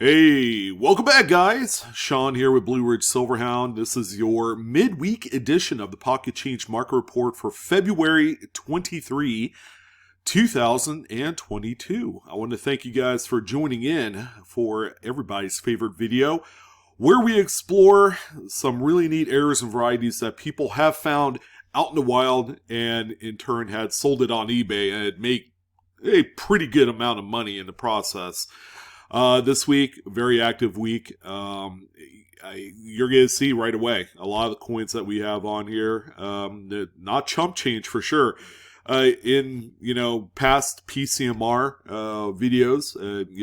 Hey, welcome back, guys. Sean here with BlueRidgeSilverhound. This is your midweek edition of the Pocket Change Market Report for February 23, 2022. I want to thank you guys for joining in for everybody's favorite video, where we explore some really neat errors and varieties that people have found out in the wild and in turn had sold it on eBay and make a pretty good amount of money in the process. This week, very active week. You're going to see right away a lot of the coins that we have on here. Not chump change for sure. In past PCMR videos,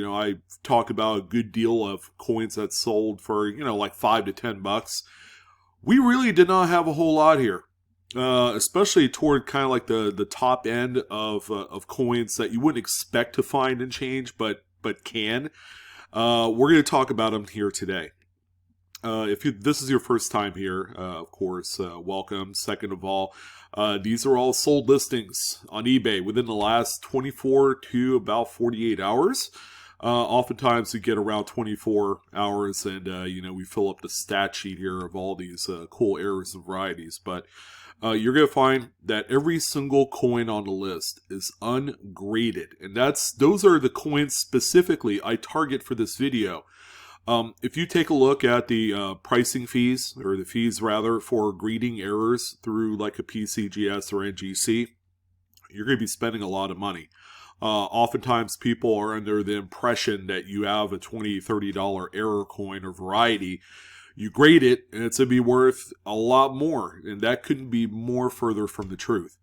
I talk about a good deal of coins that sold for like $5 to $10. We really did not have a whole lot here. Especially toward kind of like the top end of coins that you wouldn't expect to find in change, but can. We're going to talk about them here today. If this is your first time here, of course, welcome. Second of all, these are all sold listings on eBay within the last 24 to about 48 hours. Oftentimes we get around 24 hours and, we fill up the stat sheet here of all these cool errors and varieties. But you're going to find that every single coin on the list is ungraded. And those are the coins specifically I target for this video. If you take a look at the pricing fees, or the fees rather, for grading errors through like a PCGS or NGC, you're going to be spending a lot of money. Oftentimes people are under the impression that you have a $20, $30 error coin or variety. You grade it, and it's going to be worth a lot more, and that couldn't be more further from the truth.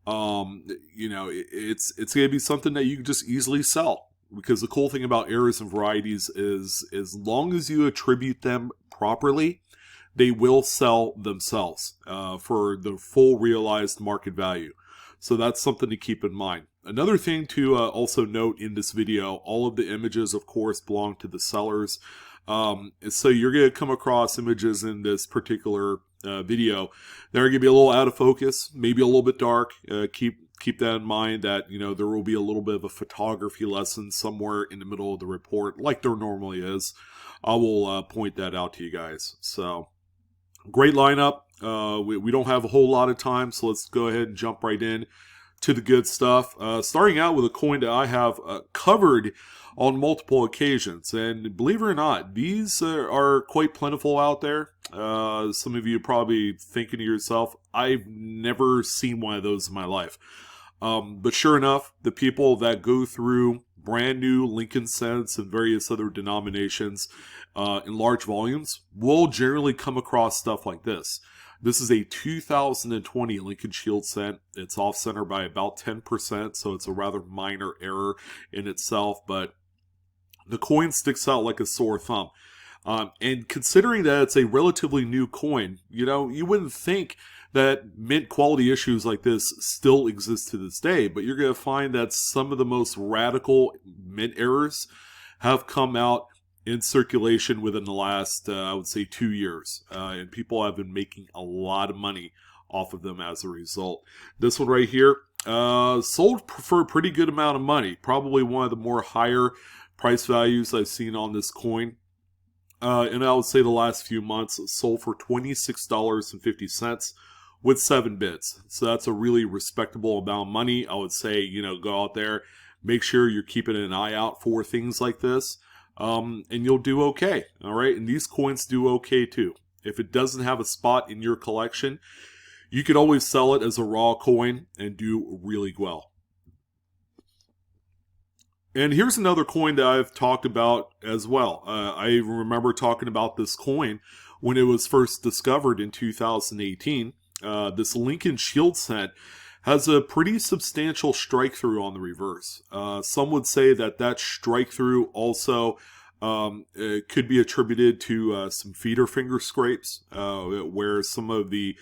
It's going to be something that you can just easily sell, because the cool thing about errors and varieties is as long as you attribute them properly, they will sell themselves for the full realized market value. So that's something to keep in mind. Another thing to also note in this video, all of the images, of course, belong to the sellers. So you're going to come across images in this particular video that are going to be a little out of focus, maybe a little bit dark. Keep that in mind, that there will be a little bit of a photography lesson somewhere in the middle of the report, like there normally is. I will point that out to you guys. So great lineup. We don't have a whole lot of time, so let's go ahead and jump right in to the good stuff. Starting out with a coin that I have covered on multiple occasions, and believe it or not, these are quite plentiful out there. Some of you are probably thinking to yourself, I've never seen one of those in my life. But sure enough, the people that go through brand new Lincoln cents and various other denominations in large volumes will generally come across stuff like this. This is a 2020 Lincoln Shield cent. It's off-center by about 10%, so it's a rather minor error in itself, but the coin sticks out like a sore thumb. And considering that it's a relatively new coin, you wouldn't think that mint quality issues like this still exist to this day, but you're going to find that some of the most radical mint errors have come out in circulation within the last, I would say, 2 years. And people have been making a lot of money off of them as a result. This one right here sold for a pretty good amount of money. Probably one of the more higher price values I've seen on this coin. And I would say the last few months sold for $26.50 with 7 bids. So that's a really respectable amount of money. I would say, go out there, make sure you're keeping an eye out for things like this. And you'll do okay, all right? And these coins do okay too. If it doesn't have a spot in your collection, you can always sell it as a raw coin and do really well. And here's another coin that I've talked about as well. I remember talking about this coin when it was first discovered in 2018. This Lincoln Shield cent has a pretty substantial strike through on the reverse. Some would say that strike through also could be attributed to some feeder finger scrapes, where some of the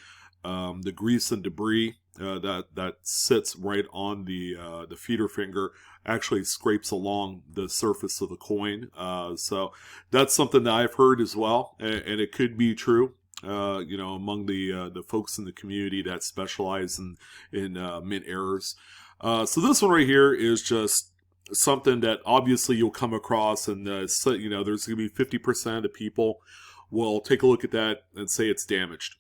grease and debris that sits right on the feeder finger actually scrapes along the surface of the coin. So that's something that I've heard as well, and it could be true. Among the folks in the community that specialize in mint errors. So this one right here is just something that obviously you'll come across, and so, you know, there's going to be 50% of people will take a look at that and say it's damaged.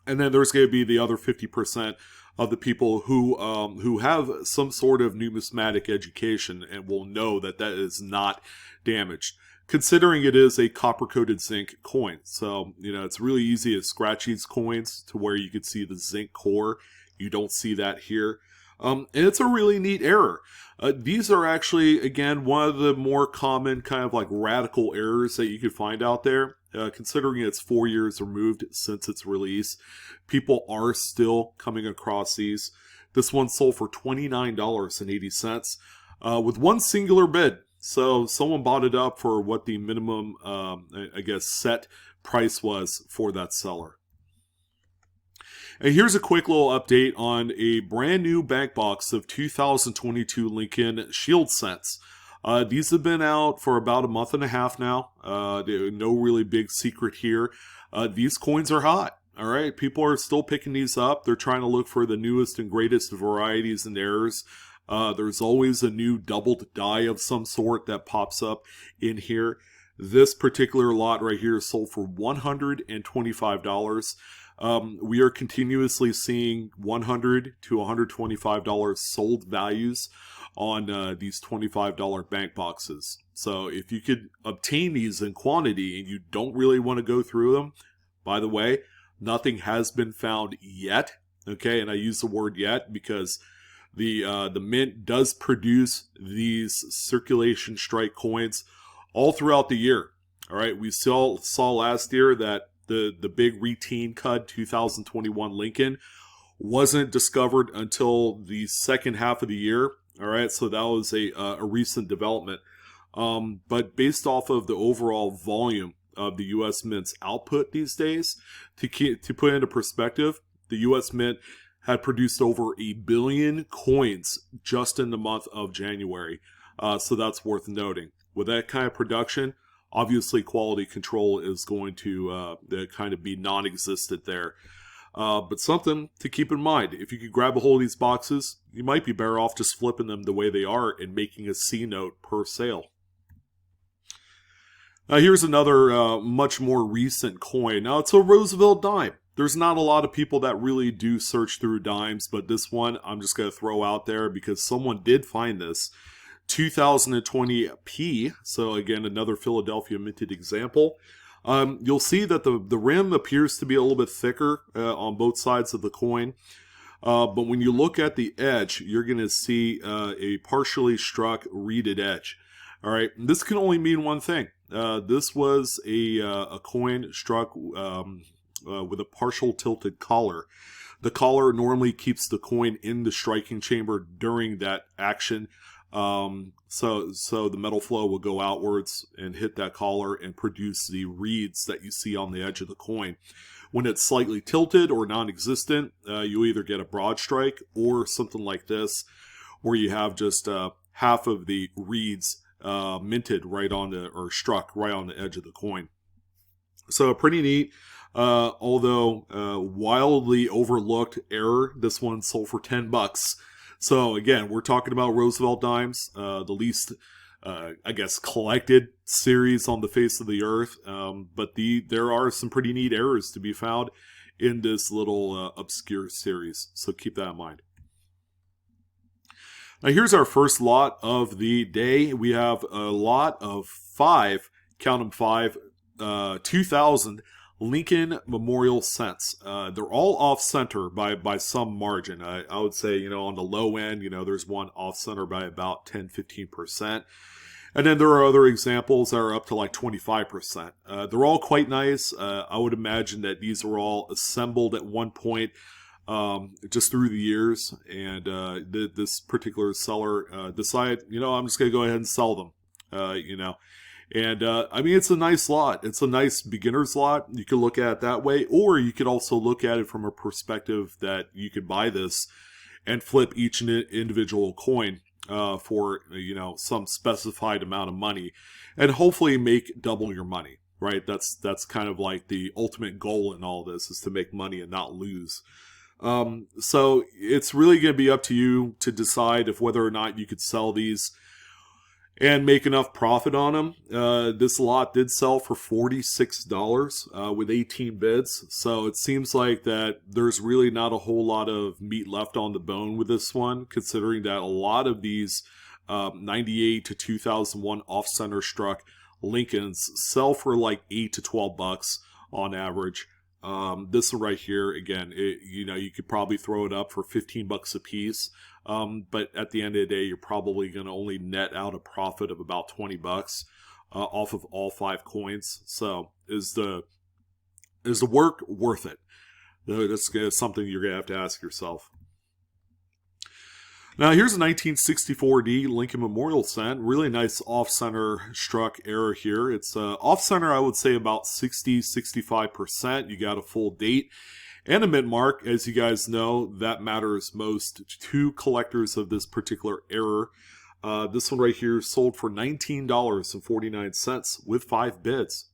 And then there's going to be the other 50% of the people who have some sort of numismatic education and will know that that is not damaged, considering it is a copper-coated zinc coin. So, you know, it's really easy to scratch these coins to where you can see the zinc core. You don't see that here. And it's a really neat error. These are actually, again, one of the more common kind of like radical errors that you could find out there. Considering it's 4 years removed since its release, people are still coming across these. This one sold for $29.80 with one singular bid. So someone bought it up for what the minimum, I guess, set price was for that seller. And here's a quick little update on a brand new bank box of 2022 Lincoln Shield Cents. These have been out for about a month and a half now. No really big secret here. These coins are hot. All right, people are still picking these up. They're trying to look for the newest and greatest varieties and errors. There's always a new doubled die of some sort that pops up in here. This particular lot right here is sold for $125. We are continuously seeing $100 to $125 sold values on these $25 bank boxes. So if you could obtain these in quantity and you don't really want to go through them, by the way, nothing has been found yet. Okay, and I use the word yet because the mint does produce these circulation strike coins all throughout the year. All right, we saw last year that the big Reteen Cud 2021 Lincoln wasn't discovered until the second half of the year. All right, so that was a recent development. But based off of the overall volume of the U.S. Mint's output these days, to put into perspective, the U.S. Mint had produced over 1 billion coins just in the month of January. So that's worth noting. With that kind of production, obviously quality control is going to kind of be non-existent there. But something to keep in mind, if you could grab a hold of these boxes, you might be better off just flipping them the way they are and making a C note per sale. Now here's another much more recent coin. Now it's a Roosevelt dime. There's not a lot of people that really do search through dimes, but this one I'm just going to throw out there because someone did find this. 2020 P, so again another Philadelphia minted example. You'll see that the rim appears to be a little bit thicker on both sides of the coin. But when you look at the edge, you're going to see a partially struck reeded edge. All right, this can only mean one thing. This was a coin struck with a partial tilted collar. The collar normally keeps the coin in the striking chamber during that action. So the metal flow will go outwards and hit that collar and produce the reeds that you see on the edge of the coin. When it's slightly tilted or non-existent, you either get a broad strike or something like this, where you have just half of the reeds minted right on the, or struck right on the edge of the coin. So pretty neat. Although wildly overlooked error, this one sold for $10. So again, we're talking about Roosevelt dimes, the least, I guess, collected series on the face of the earth. But there are some pretty neat errors to be found in this little obscure series. So keep that in mind. Now here's our first lot of the day. We have a lot of 5, count them 5, 2000 Lincoln Memorial Cents. They're all off-center by some margin. I would say, on the low end, there's one off-center by about 10-15%. And then there are other examples that are up to like 25%. They're all quite nice. I would imagine that these were all assembled at one point just through the years. And this particular seller decided, I'm just going to go ahead and sell them, And, it's a nice lot. It's a nice beginner's lot. You could look at it that way, or you could also look at it from a perspective that you could buy this and flip each individual coin for, some specified amount of money and hopefully make double your money, right? That's kind of like the ultimate goal in all this, is to make money and not lose. So it's really going to be up to you to decide if whether or not you could sell these. and make enough profit on them. This lot did sell for $46 with 18 bids. So it seems like that there's really not a whole lot of meat left on the bone with this one, considering that a lot of these 98 to 2001 off-center struck Lincolns sell for like $8 to $12 on average. This one right here, again, you could probably throw it up for $15 a piece. But at the end of the day, you're probably going to only net out a profit of about $20 off of all 5 coins. So is the work worth it? That's something you're going to have to ask yourself. Now here's a 1964D Lincoln Memorial Cent. Really nice off-center struck error here. It's off-center, I would say about 60-65%. You got a full date and a mint mark. As you guys know, that matters most to collectors of this particular error. This one right here sold for $19.49 with 5 bids.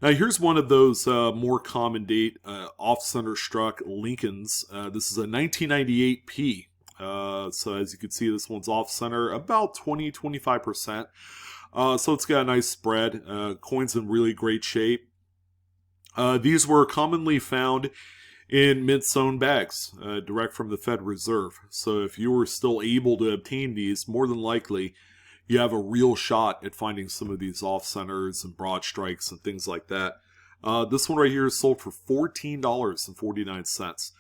Now here's one of those more common date off-center struck Lincolns. This is a 1998 P. So as you can see, this one's off-center about 20-25%. So it's got a nice spread. Coin's in really great shape. These were commonly found in mint-sewn bags, direct from the Fed Reserve. So if you were still able to obtain these, more than likely, you have a real shot at finding some of these off-centers and broad strikes and things like that. This one right here is sold for $14.49.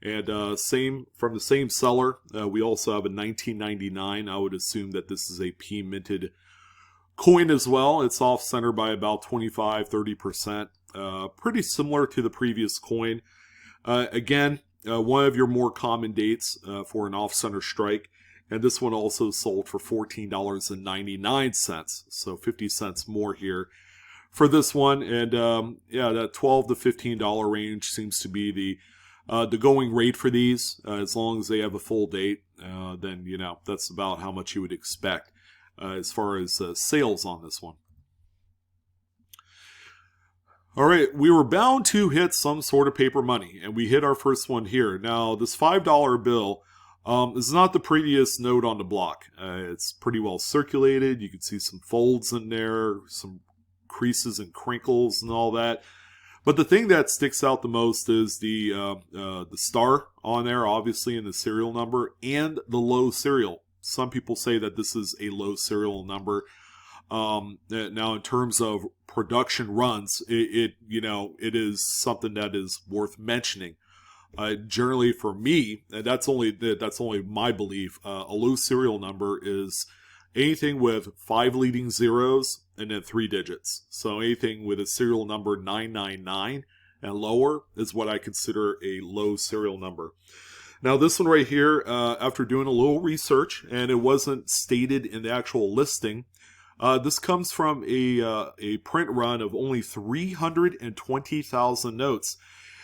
And same from the same seller, we also have a 1999. I would assume that this is a P-minted coin as well. It's off-center by about 25-30%. Pretty similar to the previous coin. Again, one of your more common dates for an off-center strike. And this one also sold for $14.99, so 50 cents more here for this one. And yeah, that $12 to $15 range seems to be the going rate for these. As long as they have a full date, then that's about how much you would expect as far as sales on this one. All right, we were bound to hit some sort of paper money, and we hit our first one here. Now, this $5 bill. This is not the prettiest note on the block. It's pretty well circulated. You can see some folds in there, some creases and crinkles and all that. But the thing that sticks out the most is the star on there, obviously, in the serial number, and the low serial. Some people say that this is a low serial number. Now, in terms of production runs, it is something that is worth mentioning. Generally for me, and that's only my belief, a low serial number is anything with 5 leading zeros and then 3 digits. So anything with a serial number 999 and lower is what I consider a low serial number. Now this one right here, after doing a little research, and it wasn't stated in the actual listing, this comes from a print run of only 320,000 notes,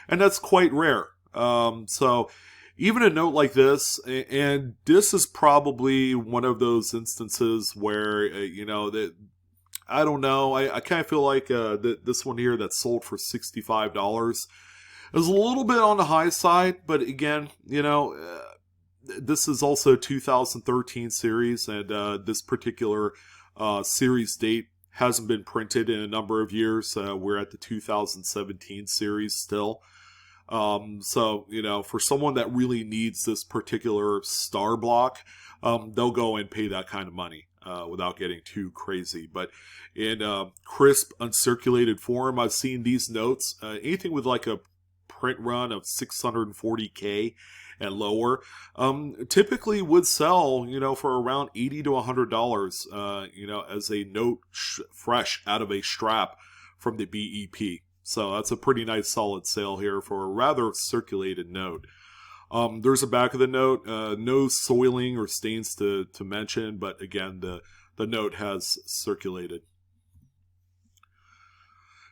and that's quite rare. So even a note like this, and this is probably one of those instances where, that I don't know, I kind of feel like this one here that sold for $65 is a little bit on the high side, but again, this is also 2013 series, and this particular series date hasn't been printed in a number of years. We're at the 2017 series still. So, for someone that really needs this particular star block, they'll go and pay that kind of money without getting too crazy. But in crisp, uncirculated form, I've seen these notes, anything with like a print run of 640K and lower, typically would sell, for around $80 to $100, as a note fresh out of a strap from the BEP. So that's a pretty nice solid sale here for a rather circulated note. There's a back of the note, no soiling or stains to mention, but again, the note has circulated.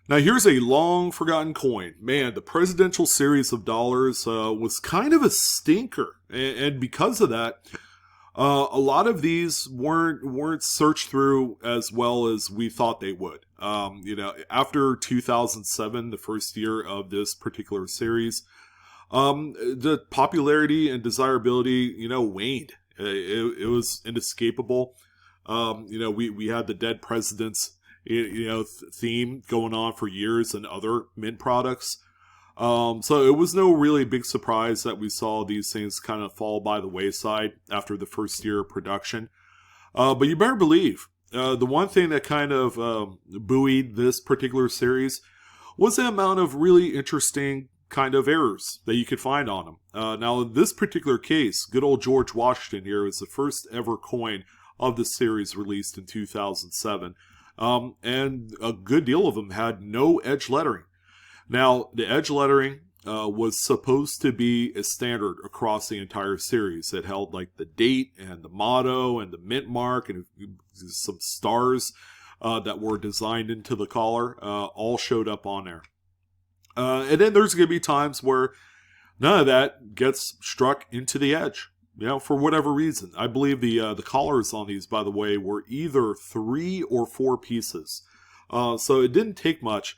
Now here's a long forgotten coin. Man, the presidential series of dollars was kind of a stinker. And because of that, a lot of these weren't searched through as well as we thought they would. After 2007, the first year of this particular series, the popularity and desirability, waned. It was inescapable. We had the dead presidents, theme going on for years in other mint products. So it was no really big surprise that we saw these things kind of fall by the wayside after the first year of production. But you better believe, the one thing that kind of buoyed this particular series was the amount of really interesting kind of errors that you could find on them. Now, in this particular case, good old George Washington here is the first ever coin of the series released in 2007. And a good deal of them had no edge lettering. Now, the edge lettering was supposed to be a standard across the entire series. It held like the date and the motto and the mint mark and some stars that were designed into the collar, all showed up on there. And then there's going to be times where none of that gets struck into the edge, for whatever reason. I believe the collars on these, by the way, were either 3 or 4 pieces. So it didn't take much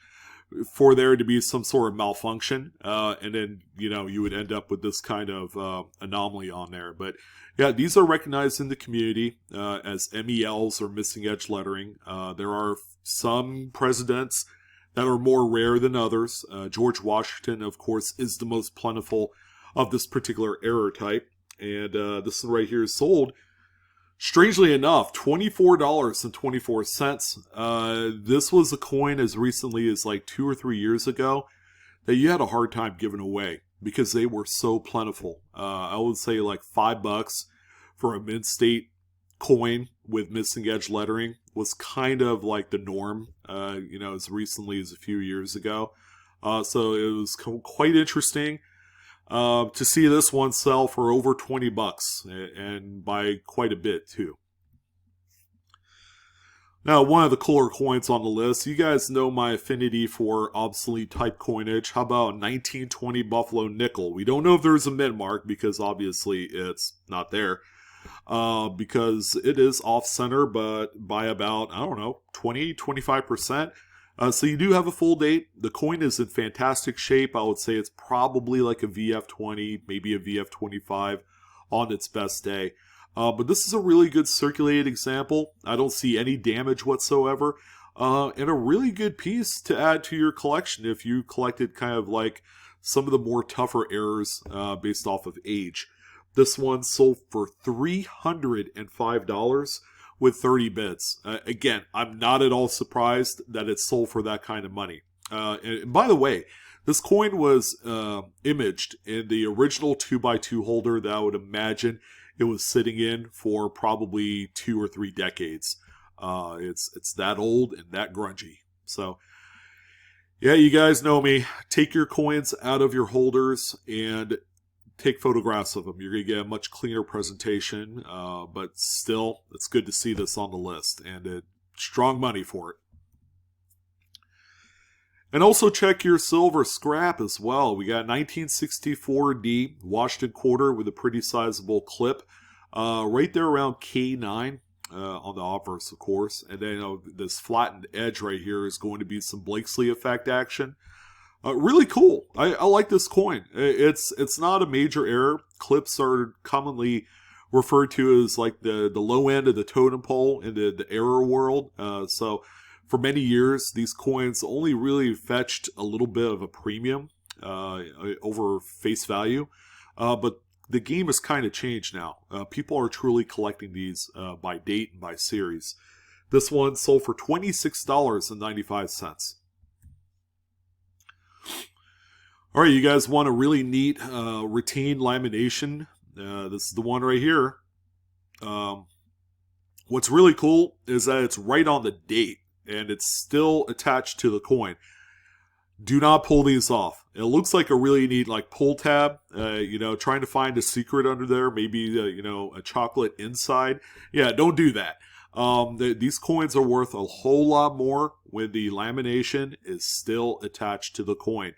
for there to be some sort of malfunction, and then, you would end up with this kind of anomaly on there. But yeah, these are recognized in the community as MELs or missing edge lettering. There are some presidents that are more rare than others. George Washington, of course, is the most plentiful of this particular error type. And this one right here is sold, strangely enough, $24.24. This was a coin as recently as like 2 or 3 years ago that you had a hard time giving away because they were so plentiful. I would say like $5 for a mint state coin with missing edge lettering was kind of like the norm, as recently as a few years ago. So it was quite interesting to see this one sell for over $20, and by quite a bit too. Now, one of the cooler coins on the list, you guys know my affinity for obsolete type coinage. How about 1920 Buffalo nickel? We don't know if there's a mint mark because obviously it's not there. Because it is off-center, but by about, 20-25%. So you do have a full date. The coin is in fantastic shape. I would say it's probably like a VF20, maybe a VF25 on its best day. But this is a really good circulated example. I don't see any damage whatsoever. And a really good piece to add to your collection if you collected kind of like some of the more tougher errors based off of age. This one sold for $305 with 30 bits. Again, I'm not at all surprised that it sold for that kind of money. And by the way, this coin was imaged in the original 2x2 holder that I would imagine it was sitting in for probably 2 or 3 decades. It's that old and that grungy. So, yeah, you guys know me. Take your coins out of your holders and take photographs of them. You're going to get a much cleaner presentation, but still, it's good to see this on the list, and strong money for it. And also check your silver scrap as well. We got 1964D Washington quarter with a pretty sizable clip, right there around K9 on the obverse, of course. And then this flattened edge right here is going to be some Blakesley effect action. Really cool. I like this coin. It's not a major error. Clips are commonly referred to as like the low end of the totem pole in the error world. So for many years, these coins only really fetched a little bit of a premium over face value. But the game has kind of changed now. People are truly collecting these by date and by series. This one sold for $26.95. All right, you guys want a really neat retained lamination? This is the one right here. What's really cool is that it's right on the date, and it's still attached to the coin. Do not pull these off. It looks like a really neat like pull tab. Trying to find a secret under there, maybe a chocolate inside. Yeah, don't do that. These coins are worth a whole lot more when the lamination is still attached to the coin.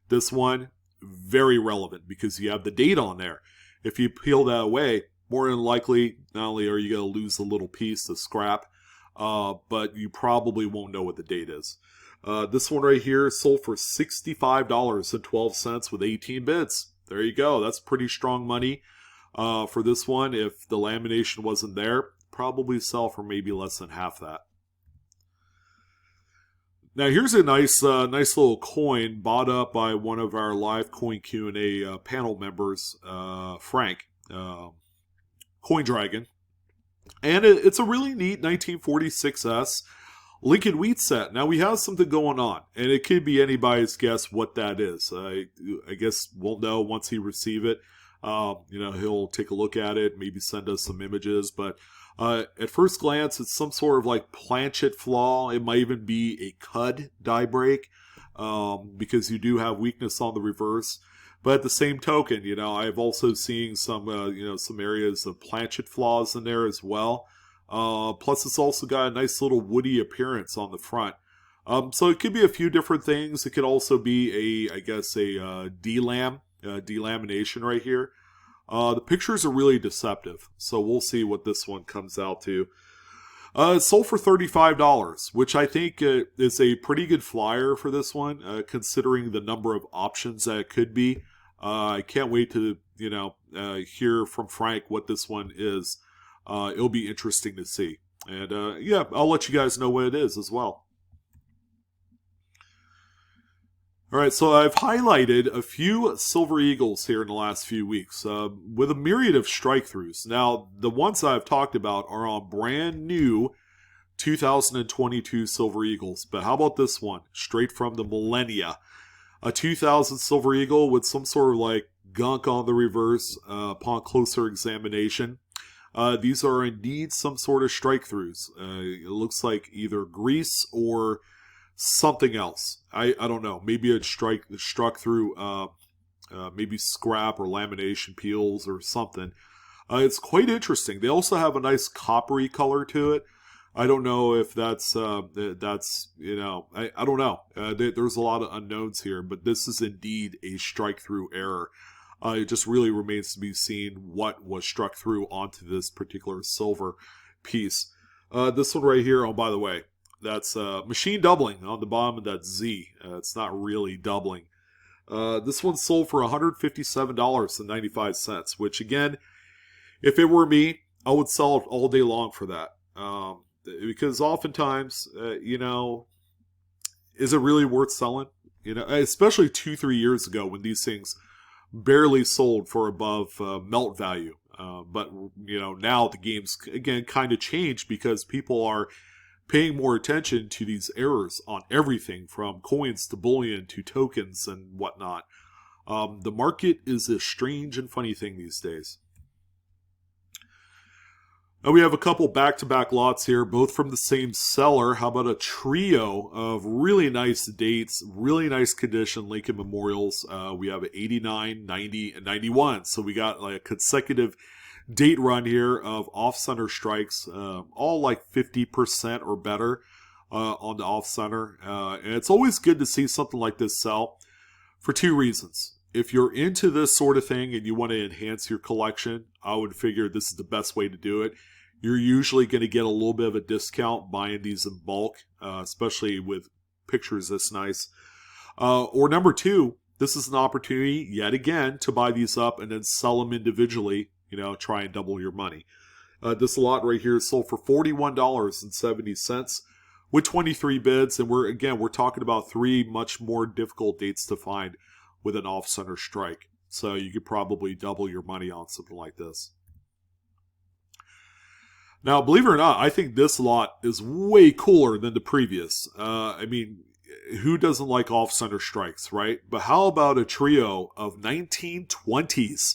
This one, very relevant because you have the date on there. If you peel that away, more than likely, not only are you going to lose a little piece of scrap, but you probably won't know what the date is. This one right here sold for $65.12 with 18 bits. There you go. That's pretty strong money. for this one. If the lamination wasn't there, probably sell for maybe less than half that. Now here's a nice little coin bought up by one of our live coin Q&A panel members, Frank, Coin Dragon. And it's a really neat 1946S Lincoln Wheat set. Now we have something going on, and it could be anybody's guess what that is. I guess we'll know once he receive it. He'll take a look at it, maybe send us some images, but at first glance, it's some sort of like Planchet flaw. It might even be a Cud die break, because you do have weakness on the reverse. But at the same token, I've also seen some areas of Planchet flaws in there as well. Plus, it's also got a nice little woody appearance on the front. So it could be a few different things. It could also be a delamination right here. The pictures are really deceptive, so we'll see what this one comes out to. It sold for $35, which I think is a pretty good flyer for this one, considering the number of options that it could be. I can't wait to hear from Frank what this one is. It'll be interesting to see, and I'll let you guys know what it is as well. All right, so I've highlighted a few Silver Eagles here in the last few weeks with a myriad of strike-throughs. Now, the ones I've talked about are on brand new 2022 Silver Eagles. But how about this one? Straight from the millennia. A 2000 Silver Eagle with some sort of like gunk on the reverse upon closer examination. These are indeed some sort of strike-throughs. It looks like either grease or something else. I don't know. Maybe it struck through maybe scrap or lamination peels or something. It's quite interesting. They also have a nice coppery color to it. I don't know if that's I don't know. There's a lot of unknowns here, but this is indeed a strike-through error. It just really remains to be seen what was struck through onto this particular silver piece. This one right here, oh, by the way, that's machine doubling on the bottom of that Z. It's not really doubling. This one sold for $157.95, which again, if it were me, I would sell it all day long for that. Because oftentimes, is it really worth selling? Especially 2-3 years ago when these things barely sold for above melt value. But now the game's again kind of changed because people are paying more attention to these errors on everything from coins to bullion to tokens and whatnot. The market is a strange and funny thing these days. Now we have a couple back-to-back lots here, both from the same seller. How about a trio of really nice dates, really nice condition Lincoln Memorials? We have 89, 90, and 91. So we got like a consecutive date run here of off-center strikes, all like 50% or better on the off-center. And it's always good to see something like this sell for two reasons. If you're into this sort of thing and you want to enhance your collection, I would figure this is the best way to do it. You're usually going to get a little bit of a discount buying these in bulk, especially with pictures this nice. Or number two, this is an opportunity, yet again, to buy these up and then sell them individually, try and double your money. This lot right here is sold for $41.70 with 23 bids. And we're talking about three much more difficult dates to find with an off-center strike. So you could probably double your money on something like this. Now, believe it or not, I think this lot is way cooler than the previous. Who doesn't like off-center strikes, right? But how about a trio of 1920s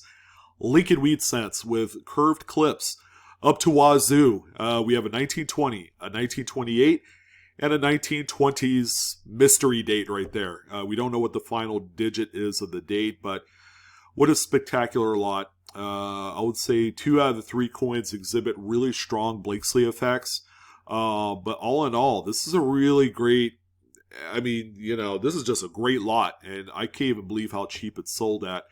Lincoln Wheat cents with curved clips up to wazoo? We have a 1920, a 1928, and a 1920s mystery date right there. We don't know what the final digit is of the date, but what a spectacular lot. I would say 2 out of the 3 coins exhibit really strong Blakesley effects. But all in all, this is a really great, this is just a great lot. And I can't even believe how cheap it's sold at.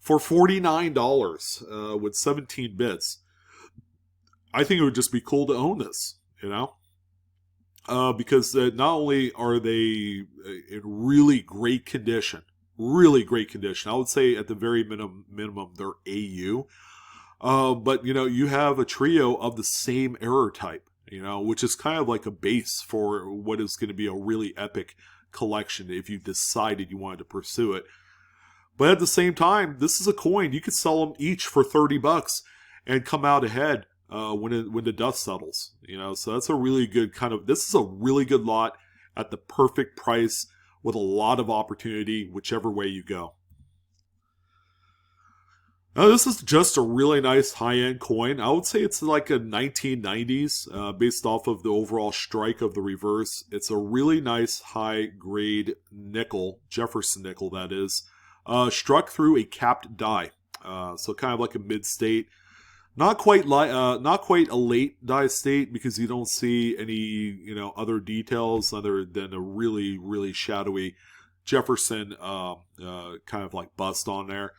For $49 with 17 bits. I think it would just be cool to own this, because not only are they in really great condition, I would say at the very minimum they're AU. But, you have a trio of the same error type, which is kind of like a base for what is going to be a really epic collection if you decided you wanted to pursue it. But at the same time, this is a coin. You could sell them each for $30 and come out ahead when the dust settles. So that's a really good this is a really good lot at the perfect price with a lot of opportunity, whichever way you go. Now, this is just a really nice high-end coin. I would say it's like a 1990s based off of the overall strike of the reverse. It's a really nice high-grade nickel, Jefferson nickel that is, struck through a capped die. So kind of like a mid-state. Not quite a late die state because you don't see any other details other than a really, really shadowy Jefferson kind of like bust on there.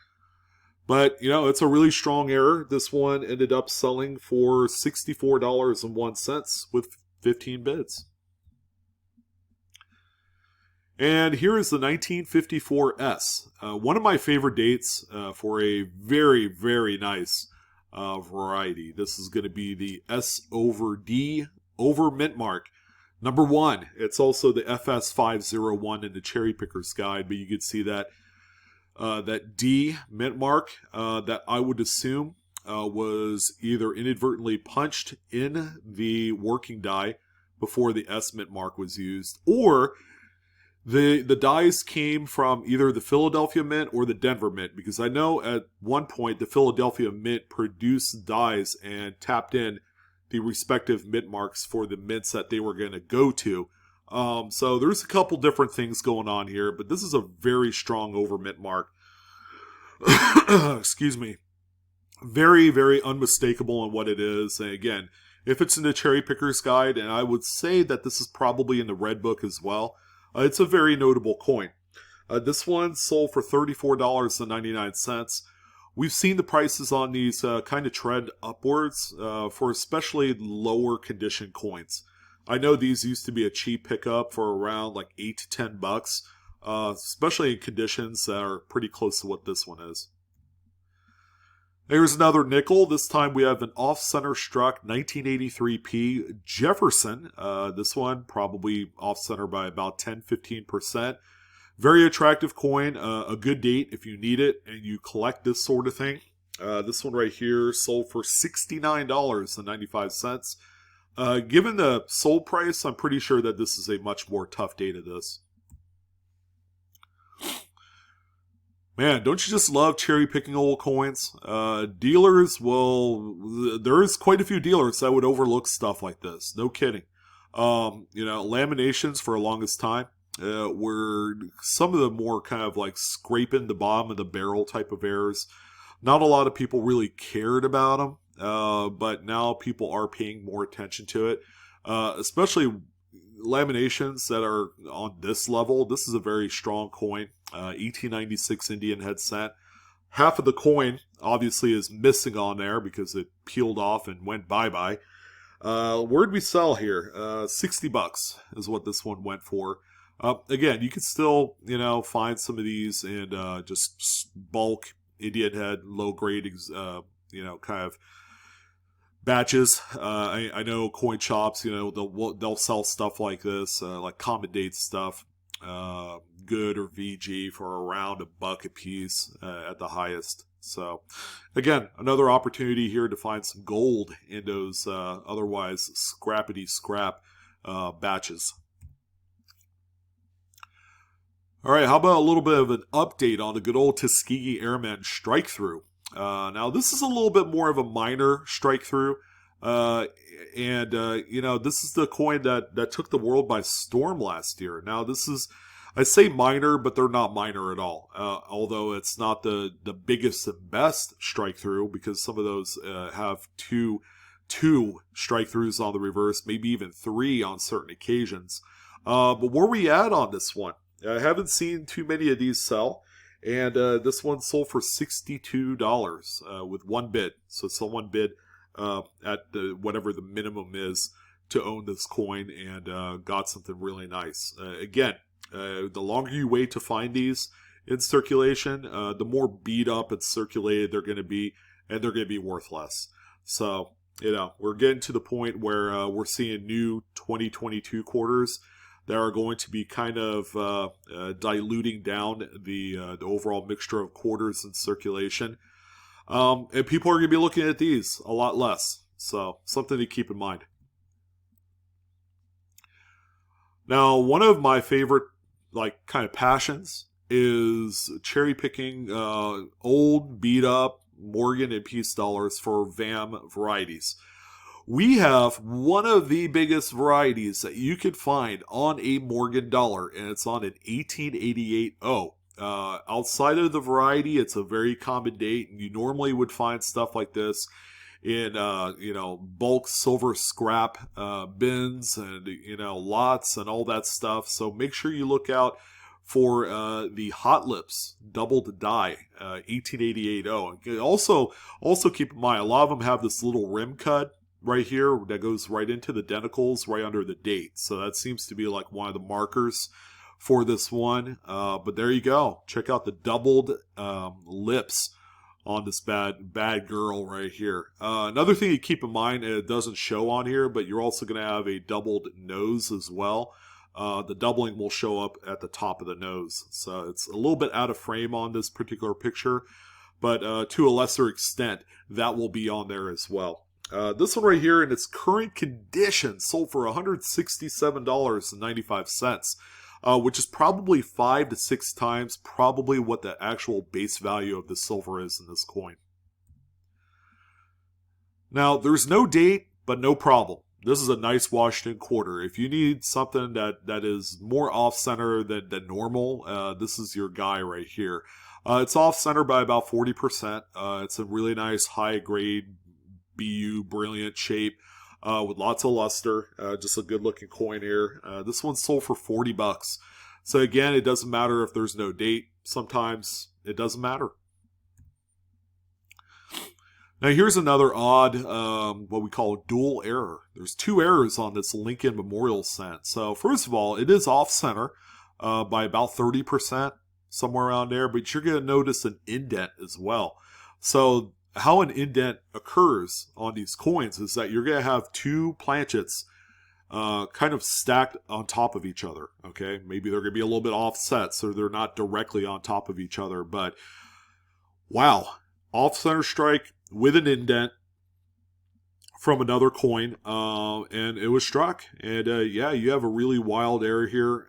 But, it's a really strong error. This one ended up selling for $64.01 with 15 bids. And here is the 1954 S. One of my favorite dates for a very, very nice variety. This is going to be the S over D over mint mark. Number 1. It's also the FS501 in the Cherry Picker's Guide, but you can see that that D mint mark that I would assume was either inadvertently punched in the working die before the S mint mark was used, or the dies came from either the Philadelphia Mint or the Denver Mint, because I know at one point the Philadelphia Mint produced dies and tapped in the respective mint marks for the mints that they were going to go to. So there's a couple different things going on here, but this is a very strong over mint mark. Excuse me. Very, very unmistakable in what it is. And again, if it's in the Cherry Picker's Guide, and I would say that this is probably in the Red Book as well, it's a very notable coin. This one sold for $34.99. We've seen the prices on these kind of trend upwards for especially lower condition coins. I know these used to be a cheap pickup for around like $8 to $10, especially in conditions that are pretty close to what this one is. There's another nickel. This time we have an off-center struck 1983p Jefferson. This one probably off-center by about 10-15%. Very attractive coin. A good date if you need it and you collect this sort of thing. This one right here sold for $69.95. Given the sold price, I'm pretty sure that this is a much more tough date of this. Man, don't you just love cherry picking old coins? Dealers there's quite a few dealers that would overlook stuff like this. No kidding. Laminations for the longest time were some of the more kind of like scraping the bottom of the barrel type of errors. Not a lot of people really cared about them. But now people are paying more attention to it, especially laminations that are on this level. This is a very strong coin, 1896 Indian head cent. Half of the coin obviously is missing on there because it peeled off and went bye-bye. Where'd we sell here? $60 is what this one went for. Again, you can still, find some of these and just bulk Indian head, low grade, kind of batches. I know coin shops, they'll sell stuff like this, like common date stuff, good or VG for around $1 a piece at the highest. So again, another opportunity here to find some gold in those otherwise scrappity scrap batches. All right, how about a little bit of an update on the good old Tuskegee Airman strike through? Now, this is a little bit more of a minor strike through. This is the coin that took the world by storm last year. Now, this is, I say minor, but they're not minor at all. Although it's not the biggest and best strike through, because some of those have two strike throughs on the reverse, maybe even 3 on certain occasions. But where are we at on this one? I haven't seen too many of these sell. And this one sold for $62 with 1 bid. So someone bid at whatever the minimum is to own this coin and got something really nice. Again, the longer you wait to find these in circulation, the more beat up and circulated they're going to be. and they're going to be worth less. So, we're getting to the point where we're seeing new 2022 quarters that are going to be kind of diluting down the overall mixture of quarters in circulation. And people are going to be looking at these a lot less. So, something to keep in mind. Now, one of my favorite, kind of passions is cherry picking old, beat up Morgan and Peace dollars for VAM varieties. We have one of the biggest varieties that you could find on a Morgan dollar, and it's on an 1888 O. Outside of the variety, it's a very common date, and you normally would find stuff like this in bulk silver scrap bins and lots and all that stuff. So make sure you look out for the Hot Lips doubled die 1888 O. Also keep in mind, a lot of them have this little rim cut right here that goes right into the denticles right under the date. So that seems to be like one of the markers for this one. But there you go. Check out the doubled lips on this bad girl right here. Another thing to keep in mind, and it doesn't show on here, but you're also going to have a doubled nose as well. The doubling will show up at the top of the nose. So it's a little bit out of frame on this particular picture, but to a lesser extent, that will be on there as well. This one right here in its current condition sold for $167.95, which is probably 5 to 6 times probably what the actual base value of the silver is in this coin. Now, there's no date, but no problem. This is a nice Washington quarter. If you need something that is more off-center than normal, this is your guy right here. It's off-center by about 40%. It's a really nice high-grade BU brilliant shape with lots of luster. Just a good-looking coin here. This one's sold for $40. So again, it doesn't matter if there's no date. Sometimes it doesn't matter. Now here's another odd, what we call a dual error. There's 2 errors on this Lincoln Memorial cent. So first of all, it is off-center by about 30%, somewhere around there. But you're going to notice an indent as well. So how an indent occurs on these coins is that you're going to have 2 planchets kind of stacked on top of each other. Okay, maybe they're going to be a little bit offset, so they're not directly on top of each other. But wow, off-center strike with an indent from another coin, and it was struck. And yeah, you have a really wild error here.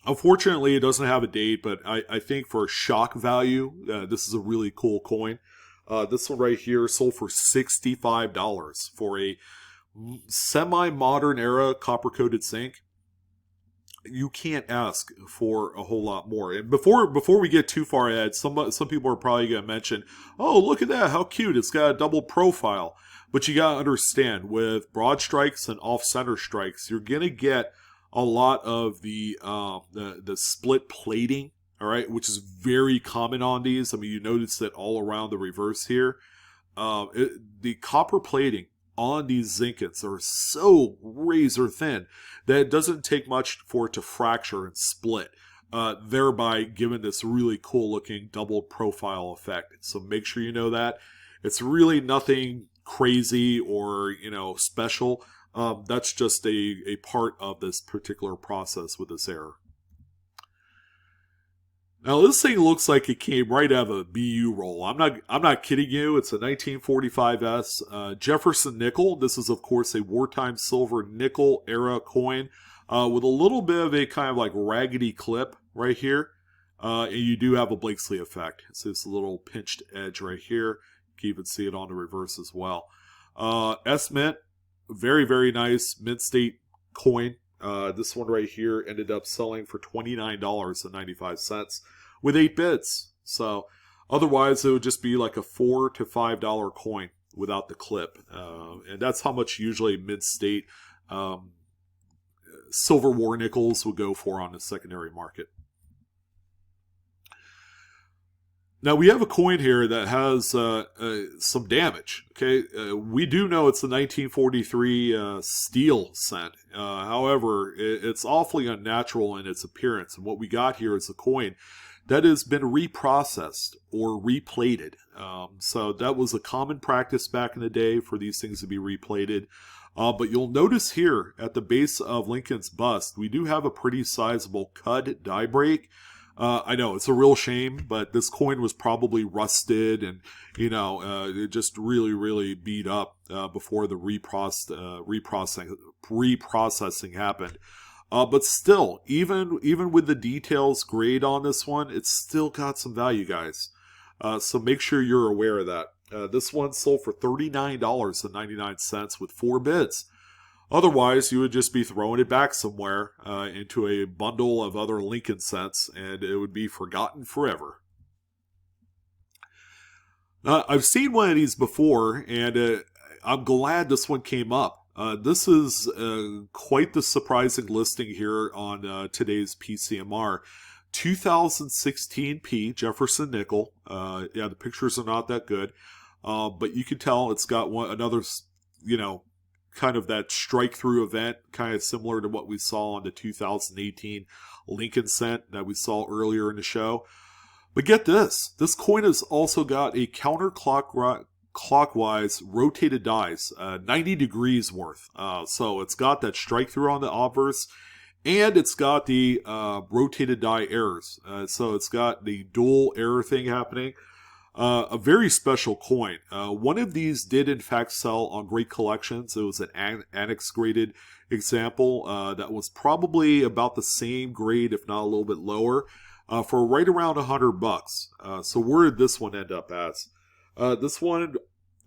Unfortunately, it doesn't have a date, but I think for shock value, this is a really cool coin. This one right here sold for $65 for a semi-modern era copper-coated zinc. You can't ask for a whole lot more. And before we get too far ahead, some people are probably going to mention, oh, look at that, how cute, it's got a double profile. But you got to understand, with broad strikes and off-center strikes, you're going to get a lot of the split plating, all right, which is very common on these. I mean, you notice it all around the reverse here. The copper plating on these zincets are so razor thin that it doesn't take much for it to fracture and split, thereby giving this really cool looking double profile effect. So make sure you know that. It's really nothing crazy or special. That's just a part of this particular process with this error. Now this thing looks like it came right out of a BU roll. I'm not kidding you. It's a 1945S Jefferson nickel. This is of course a wartime silver nickel era coin with a little bit of a kind of like raggedy clip right here. And you do have a Blakesley effect. It's this little pinched edge right here. You can even see it on the reverse as well. S Mint, very, very nice mint state coin. This one right here ended up selling for $29.95 with 8 bits. So otherwise it would just be like a $4 to $5 coin without the clip. And that's how much usually mint state silver war nickels would go for on the secondary market. Now we have a coin here that has some damage. Okay, we do know it's the 1943 steel cent. However, it's awfully unnatural in its appearance. And what we got here is a coin that has been reprocessed or replated. So that was a common practice back in the day for these things to be replated. But you'll notice here at the base of Lincoln's bust, we do have a pretty sizable cud die break. I know it's a real shame, but this coin was probably rusted and, it just really, really beat up before the reprocessing happened. But still, even with the details grade on this one, it's still got some value, guys. So make sure you're aware of that. This one sold for $39.99 with 4 bids. Otherwise, you would just be throwing it back somewhere into a bundle of other Lincoln cents, and it would be forgotten forever. I've seen one of these before, and I'm glad this one came up. This is quite the surprising listing here on today's PCMR. 2016 P Jefferson nickel. Yeah, the pictures are not that good, but you can tell it's got another, kind of that strike through event, kind of similar to what we saw on the 2018 Lincoln cent that we saw earlier in the show. But get this coin has also got a counterclockwise rotated dies, 90 degrees worth. So it's got that strike through on the obverse, and it's got the rotated die errors. So it's got the dual error thing happening. A very special coin. One of these did in fact sell on Great Collections. It was an annex graded example that was probably about the same grade, if not a little bit lower, for right around $100. So where did this one end up as? This one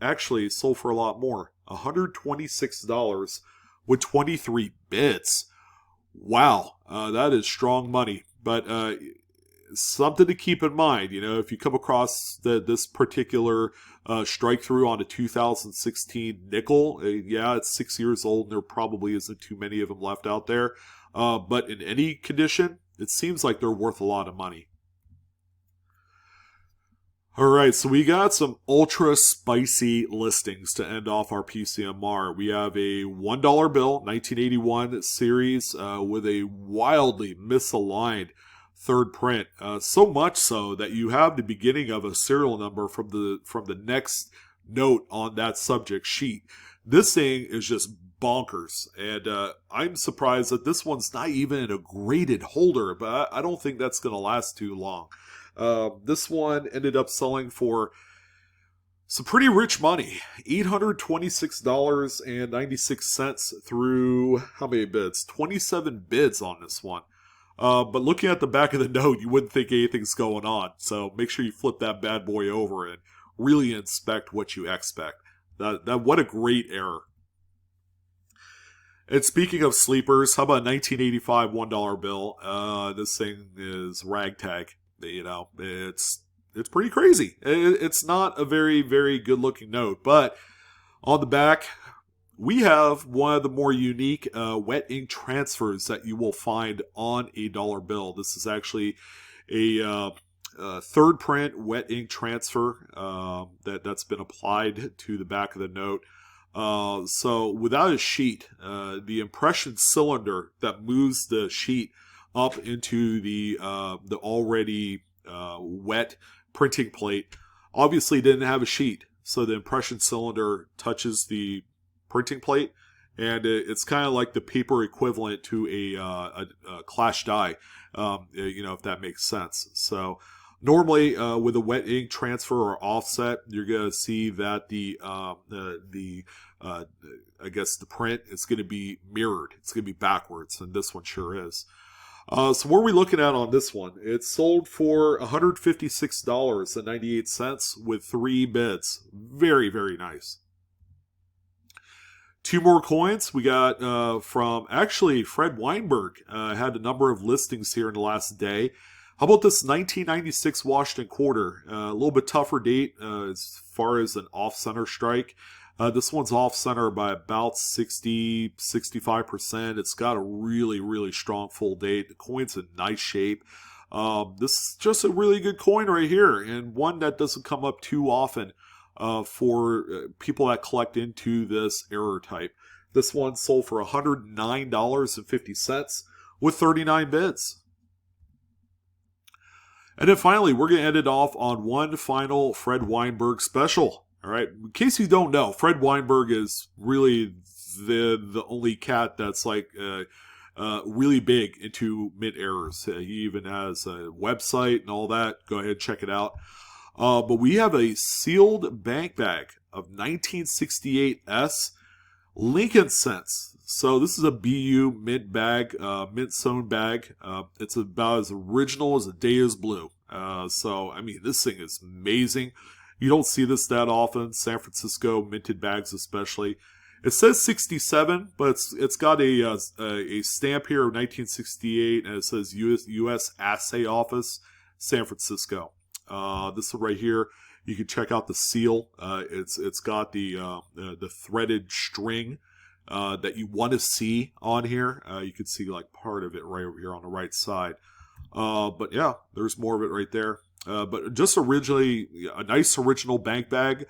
actually sold for a lot more, $126 with 23 bids. Wow, that is strong money. But something to keep in mind, if you come across this particular strike through on a 2016 nickel, yeah, it's 6 years old and there probably isn't too many of them left out there. But in any condition, it seems like they're worth a lot of money. Alright, so we got some ultra spicy listings to end off our PCMR. We have a $1 bill, 1981 series, with a wildly misaligned third print. So much so that you have the beginning of a serial number from the next note on that subject sheet. This thing is just bonkers, and I'm surprised that this one's not even in a graded holder, but I don't think that's going to last too long. This one ended up selling for some pretty rich money, $826.96 through how many bids? 27 bids on this one. But looking at the back of the note, you wouldn't think anything's going on. So make sure you flip that bad boy over and really inspect what you expect. What a great error. And speaking of sleepers, how about 1985 $1 bill? This thing is ragtag. It's pretty crazy. It's not a very, very good looking note, but on the back, we have one of the more unique wet ink transfers that you will find on a dollar bill. This is actually a third print wet ink transfer that's been applied to the back of the note. So without a sheet, the impression cylinder that moves the sheet up into the already wet printing plate obviously didn't have a sheet. So the impression cylinder touches the printing plate, and it's kind of like the paper equivalent to a clash die, if that makes sense. So normally with a wet ink transfer or offset, you're going to see that I guess the print is going to be mirrored. It's going to be backwards, and this one sure is. So what are we looking at on this one? It sold for $156.98 with 3 bids. Very, very nice. 2 more coins. We got from, actually, Fred Weinberg had a number of listings here in the last day. How about this 1996 Washington quarter? A little bit tougher date as far as an off-center strike. This one's off-center by about 60-65%. It's got a really, really strong full date. The coin's in nice shape. This is just a really good coin right here, and one that doesn't come up too often for people that collect into this error type. This one sold for $109.50 with 39 bids. And then finally, we're going to end it off on one final Fred Weinberg special. All right. In case you don't know, Fred Weinberg is really the only cat that's like really big into mint errors. He even has a website and all that. Go ahead and check it out. But we have a sealed bank bag of 1968 S Lincoln cents. So this is a BU mint bag, mint sewn bag. It's about as original as a day is blue. So, I mean, this thing is amazing. You don't see this that often. San Francisco minted bags especially. It says 67, but it's got a stamp here of 1968, and it says U.S. Assay Office, San Francisco. This one right here, you can check out the seal. It's got the threaded string that you want to see on here. You can see like part of it right over here on the right side. But yeah, there's more of it right there. But just originally, a nice original bank bag.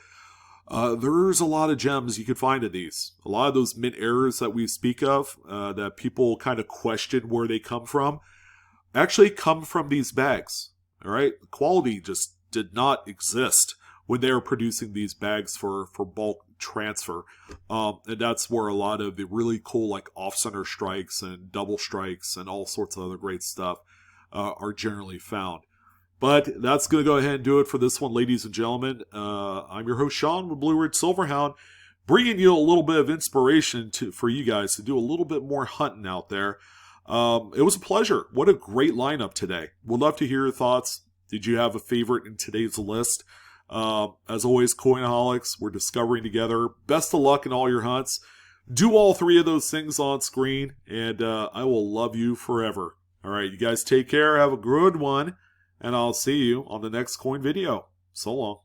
There's a lot of gems you can find in these. A lot of those mint errors that we speak of, that people kind of question where they come from, actually come from these bags. All right, the quality just did not exist when they were producing these bags for bulk transfer, and that's where a lot of the really cool like off-center strikes and double strikes and all sorts of other great stuff are generally found. But that's going to go ahead and do it for this one, ladies and gentlemen. I'm your host, Sean, with Blue Ridge Silverhound, bringing you a little bit of inspiration for you guys to do a little bit more hunting out there. It was a pleasure. What a great lineup today. We'd love to hear your thoughts. Did you have a favorite in today's list? As always, Coinaholics, we're discovering together. Best of luck in all your hunts. Do all three of those things on screen, and I will love you forever. All right, you guys take care. Have a good one. And I'll see you on the next coin video. So long.